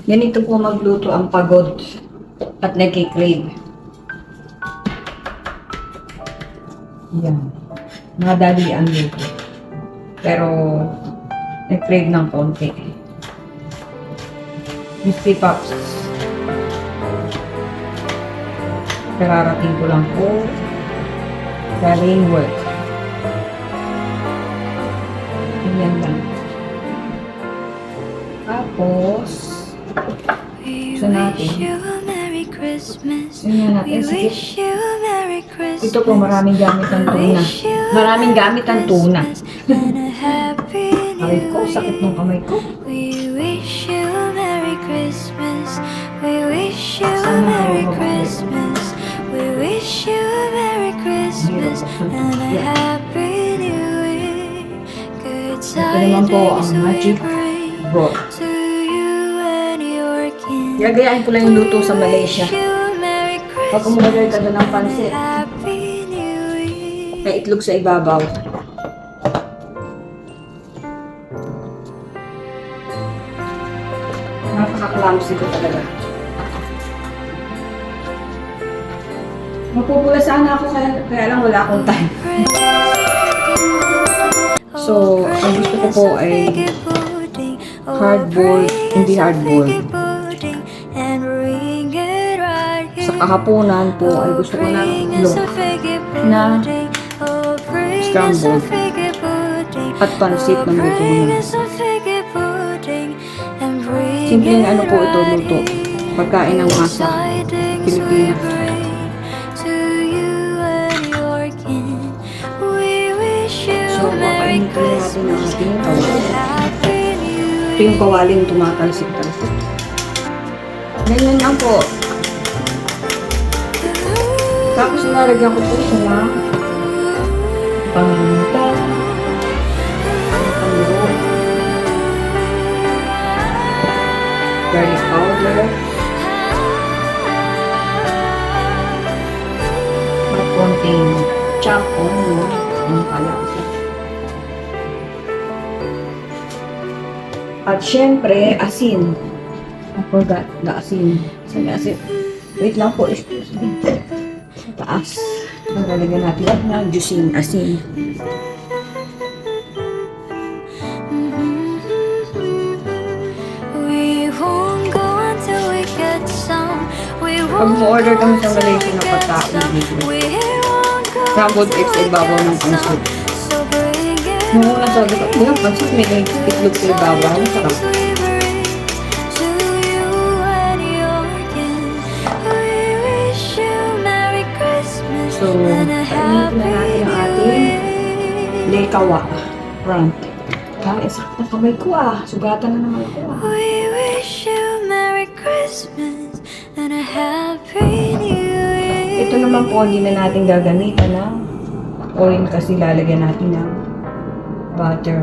Ganito po magluto ang pagod at nagkikrave. Yan. Madali ang luto. Pero, nag-crave ng konti. Crispy Pops. Kararating ko lang po. Galing work. Ganyan lang. Tapos, gusto natin. Ganyan natin. Sige. Ito po, maraming gamit ang tuna. Maraming gamit ang tuna. Kamay ko, sakit ng kamay ko. We wish you a Merry Christmas. We wish you a Merry Christmas. We wish you a Merry Christmas and a Happy New Year. Good naman po ang tidings we magic bring broth. to you and your kin. Gagayain ko lang yung luto sa Malaysia. Wish you a Merry Pag umulagay ka doon ng Christmas pansit, and a Happy New Year. may itlog sa ibabaw. Napaka-clumsy ko talaga. Mapupula sana ako kaya lang wala akong time. So, ang gusto ko po ay hard-boiled, hindi hard-boiled. Sa kahaponan po ay gusto ko ng itlog na scrambled at pansit ng luto na. Simpleng ano po ito luto. Pagkain ng masa Filipino. So, papainin ko natin ang ating kawali. Ito yung kawaling tumatalsik-talsik. Ganyan lang po. Tapos nalagyan ko po siya ng paminta, panguro, garlic powder, at konting chopped onion, yung kalasa. At syempre, asin. I forgot the asin. Saan yung asin? Wait lang po, excuse me. Sa taas. Lalagyan natin ng juicing asin. Pag mo-order kami sa Malaysia ng pagkain dito, scrambled eggs ay babaw ng pansit. Nung una sabi ko, yung pansit may itlog sa ibabaw. Ang sarap. So, painitin na natin ang ating lekawa. Front. Sakit na kamay ko Sugatan na naman ako We wish you Merry Christmas and a Happy New Year. Ito naman po, hindi na natin gagamitan ng oil kasi lalagyan natin ng butter.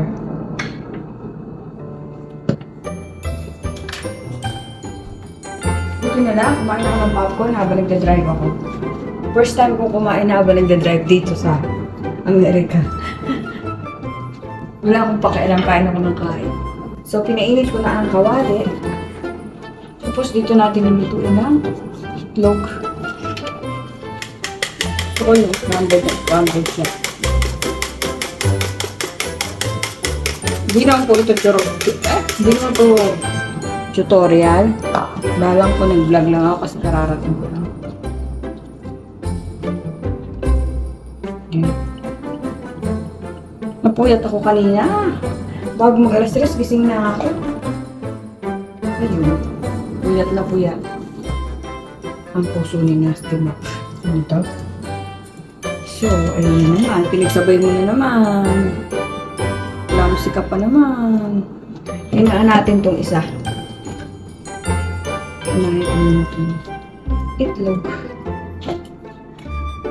Buti na lang, kumain ako ng popcorn habang nagda-drive ako. First time ko kumain habang nagda-drive dito sa Amerika. Wala akong pakialam, kain ako ng kain. So, pinainit ko na ang kawali. Tapos dito natin nilutuin ng itlog. Gusto ko yung scrambled siya. Hindi naman po ito hindi naman po tutorial. Balang po nag-vlog lang ako kasi kararating ko lang. Napuyat ako kanina. Bago mag-alas 3, gising na ako. Ayun. Puyat na puyat. Ang puso ni Nasty Map. Ano ito? So, ayun naman. Pinagsabay mo na naman. Lamsi ka pa naman. Hinaan natin tong isa. Unahin ko muna itong itlog.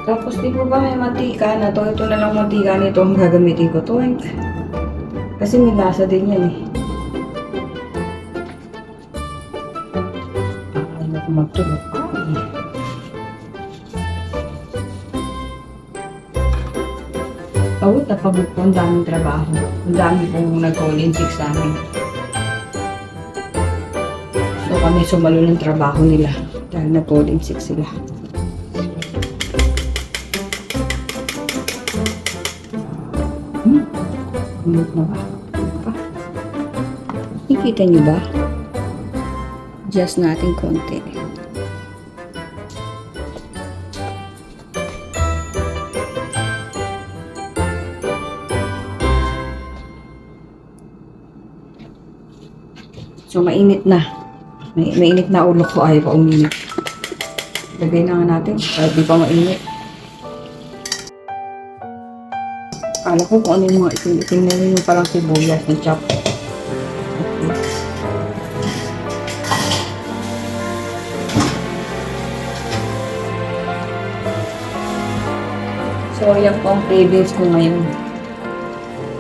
Tapos di po ba may mantika na to? Ito na lang mantika nito ang gagamitin ko to. Kasi may lasa din yan Ayaw ko magtulog. Napagod po, ang daming trabaho. Ang dami pong nag-call-in sick sa amin. So, dito kami sumalo ng trabaho nila dahil na-falling sick sila. Minute na ba? Nakikita niyo ba? Just natin konti. So, mainit na. Mainit na ulo ko. Ayaw pa uminit. Lagay na nga natin. Kahit di pa mainit. Akala ko kung ano yung mga itim-itim na yun. Yung parang sibuyas na chop. Okay. So, yan po ang cravings ko ngayon.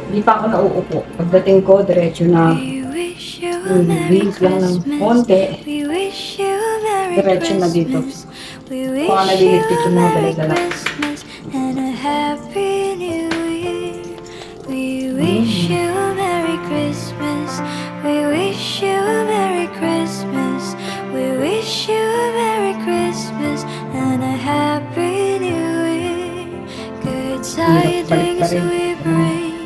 Hindi pa ako nauupo. Pagdating ko, diretso na beans lang ng konti. Diretso na dito. Baka nalilit dito mga dala-dala. We wish you a Merry Christmas. We wish you a Merry Christmas. We wish you a Merry Christmas and a Happy New Year. Good tidings we bring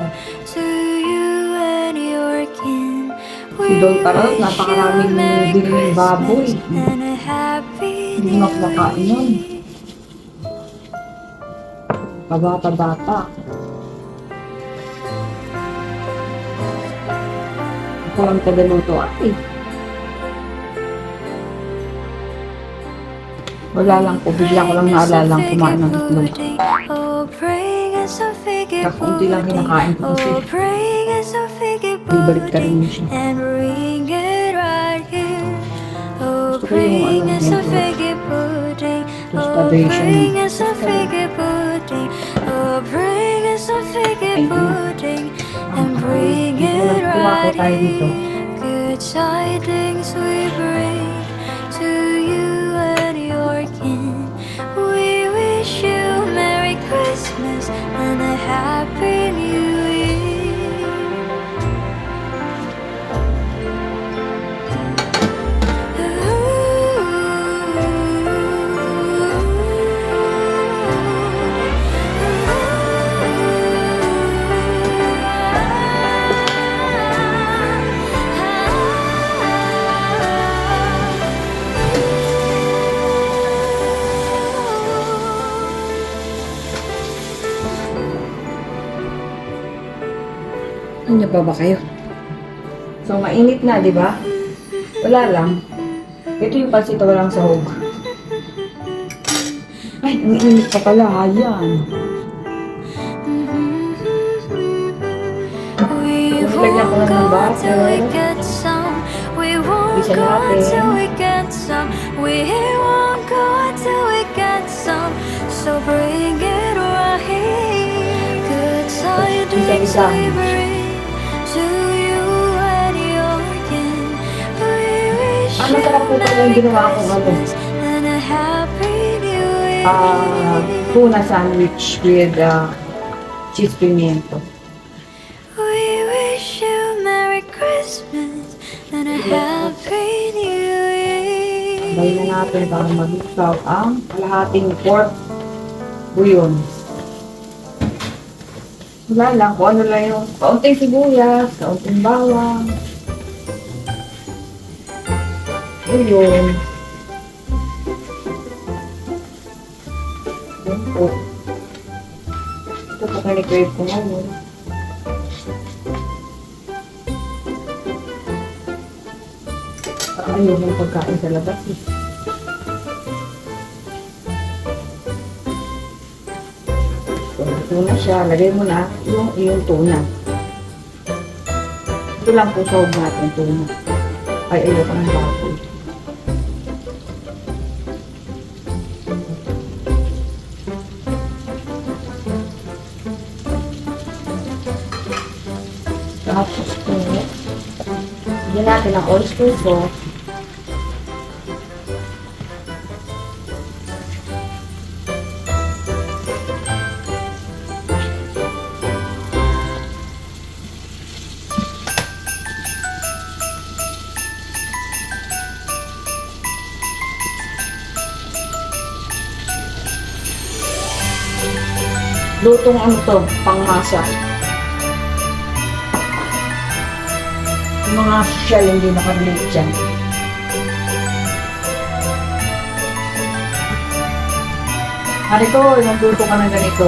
to you and your kin. We Doon parang napakaraming biling baboy. and a Happy Hindi New makakain nun. Year. Pabata-bata. Ako lang tagaluto ay. Wala lang po. Bigla ko lang naalala kumain ng itlog. Kakunti lang kinakain ko kasi. Ibalik ka rin mo siya. Gusto ko yung medyo tostadation. Kumako tayo dito. Good tidings we bring to you and your kin. We wish you Merry Christmas and a Happy New Year. Ano pa ba kayo? So, mainit na, di ba? Wala lang. Ito yung pansit na walang sahog. Ay, ang init pa pala. Ayan. Nilagyan ko lang ng butter. We won't Isa go natin. until we get some. We won't go until we get some. So bring it right here. Good tidings Isa-isa. we bring to you and your kin. We wish Ah, you masarap po pala yung Merry ginawa kong ano. Christmas and a Happy New Year. Tuna sandwich with cheese pimiento. We wish you Merry Christmas and a Happy New Year. Bayin na natin para mag-isaw ang kalahating pork buyon. Wala lang kung ano lang yung kaunting sibuyas, kaunting bawang. Buyon. Yan po. Ito po kanikrave ko ngayon. Parang ayaw ng pagkain sa labas eh. Tuna siya, lagay mo na yung iyong tuna. Ito lang po sahog natin tuna. Ay, ayoko ng baboy. Tapos po, bigyan natin ang oyster sauce. Lutong ano to, pangmasa. Yung mga social hindi nakarelate dyan. Mariko, nagluto ka ng ganito.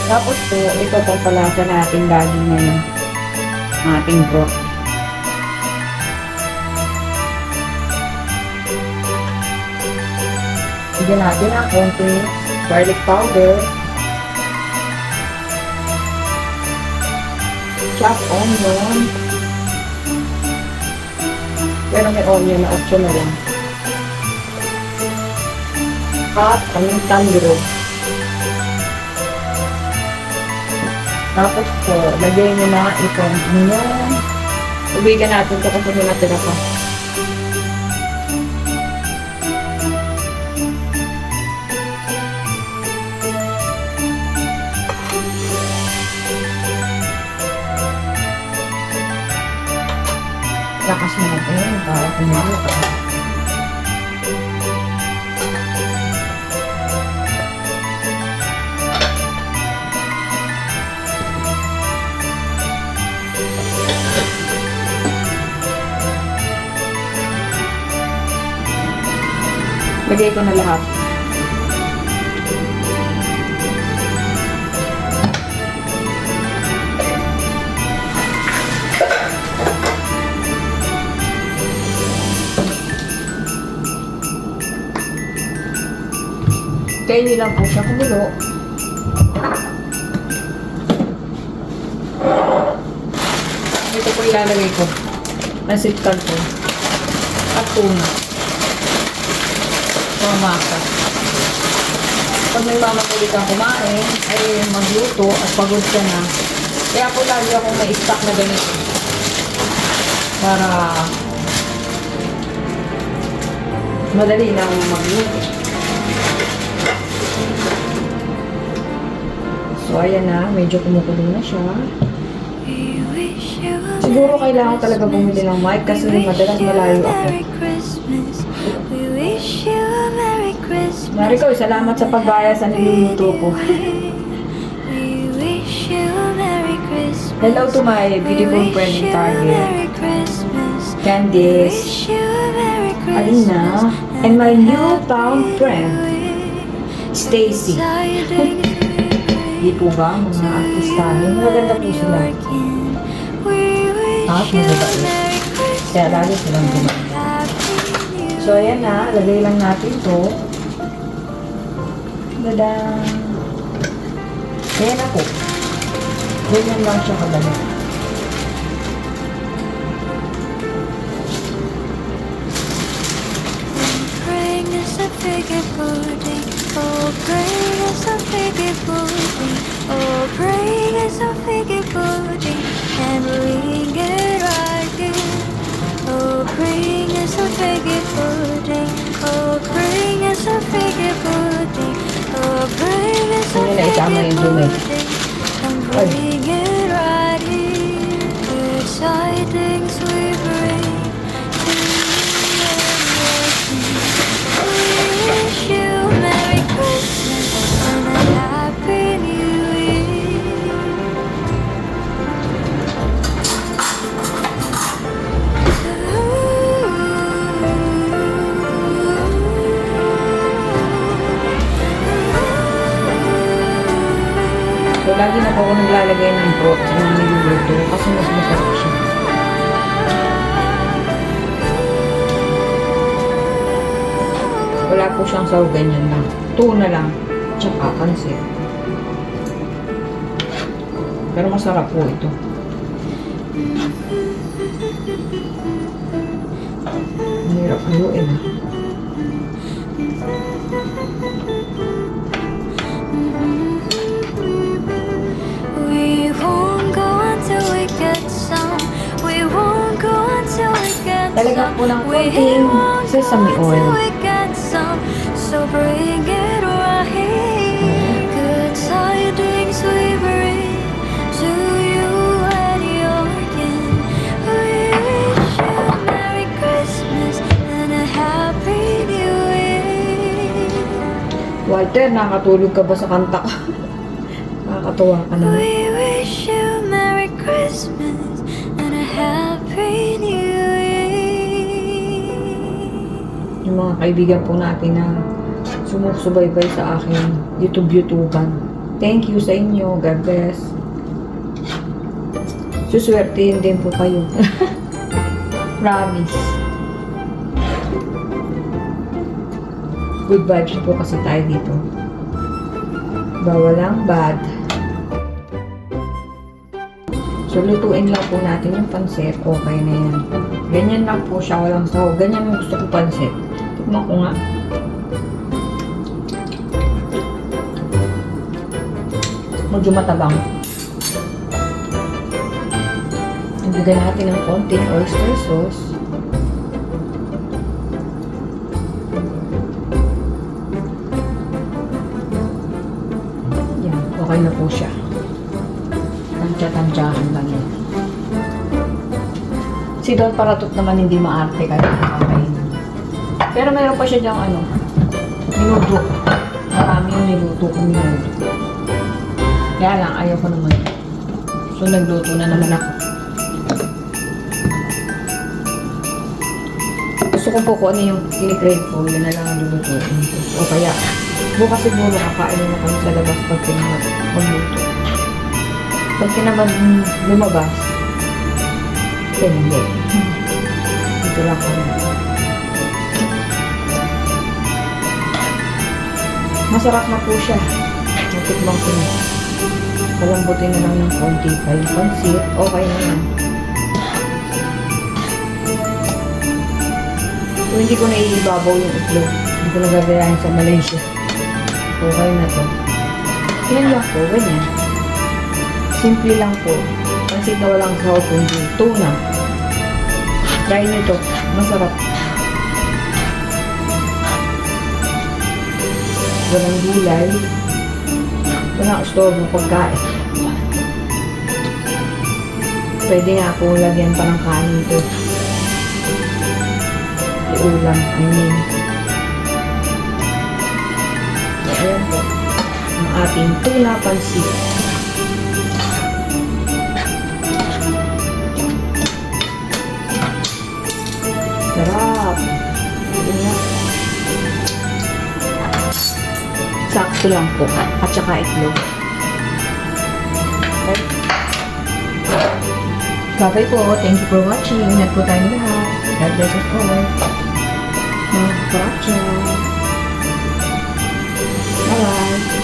Tapos po, ito po pala sa natin lagi ngayon. Ating broth. Bigyan natin ang konting garlic powder. Chopped onion. Pero may onion na optional lang. At pamintang durog. Tapos po, lagay nyo na itong onion. Ubigan natin ito kasi may natira pa. Lakas natin para kumalo ka. Lagay ko na lahat. Kaya hindi lang po siya kumulo. Ito po ilalagay ko. Pansit Canton. At tuna. Mamasa. Pag may mamatuloy kang kumain, ay magluto at pagod ka na. Kaya po lagi akong may stock na ganito. Para madali lang magluto. So, ayan na. Medyo kumukulo na siya. Siguro kailangan talaga bumili ng mic kasi madalas malayo ako. Mariko, salamat sa pagbaya sa niluluto ko. Hello to my beautiful friend in Target, Candice, Alina, and my newfound friend, Stacy. Di po ba mga artistahin? Maganda po sila. At magabait. Kaya lagi silang gumagana. So, ayan na. Lagay lang natin ito. Dadang! Ayan na po. Ganyan lang siya kadali. Oh, bring us a figure pudding. Oh, bring us a figure pudding. And we get right here. Oh, bring us a figure pudding. Oh, bring us a figure pudding. Oh, bring us a figure pudding. And bring it right here. Good tidings we bring to you and we wish you Merry Christmas and a Happy New Year. So, lagi na po ako naglalagay ng broth sa mga niluluto kasi mas masarap siya. Wala po siyang saw, ganyan lang. Tuna lang. Tsaka pansit. Pero masarap po ito. Mahirap haluin. We won't go until we get some. We won't go until we get some. Talagang po ng konting sesame oil. So bring it right here. Good tidings we bring to you and your kin. Partner, nakatulog ka ba sa kanta ko? Nakakatuwa ka naman. We wish you Merry Christmas and a Happy New Year. Yung mga kaibigan po natin na sumusubaybay sa akin, YouTube-YouTubean. Thank you sa inyo. God bless. Suswertein din po kayo. Promise. Good vibes po kasi tayo dito. Bawal ang bad. So, lutuin lang po natin yung pansit. Okay na yan. Ganyan lang po siya. Walang sahog. Ganyan yung gusto ko pansit. Tikman ko nga. Medyo matabang. Ibigay natin ng konting oyster sauce. Yan, okay na po siya. Tansya-tansyahan lang yan. Si Don Paratot naman hindi maarte kaya nakakain. Pero meron pa siya diyang minuto. Marami yung niluto ko minuto. Kaya lang, ayaw ko naman. So, nagluto na naman ako. Gusto ko po kung ano yung kinikrave ko, yun na lang ang lulutuin ko. O kaya, bukas siguro kakain na kami sa labas pag magluto. Pag tinamad lumabas, hindi. Dito lang kami. Masarap na po siya. Natikmang ko na. Palambutin na lang ng konti pa yung pansit. Okay na yan. So, hindi ko na iibabaw yung itlog. Hindi ko nagagayahin sa Malaysia. Okay na to. Yan lang po. Ganyan. Simple lang po. Pansit na walang sahog kundi tuna. Try nito. Masarap. Walang gulay. Walang istorbo pagkain. Pwede nga po lagyan pa ng kanin ito. Ulam, So, ayan po. Ang ating tuna pansit. Sarap. Ayan. Sakto lang po. At saka itlog. Okay. Bye po. Thank you for watching. Ingat po tayong lahat. God bless us all. Curacha. Bye-bye.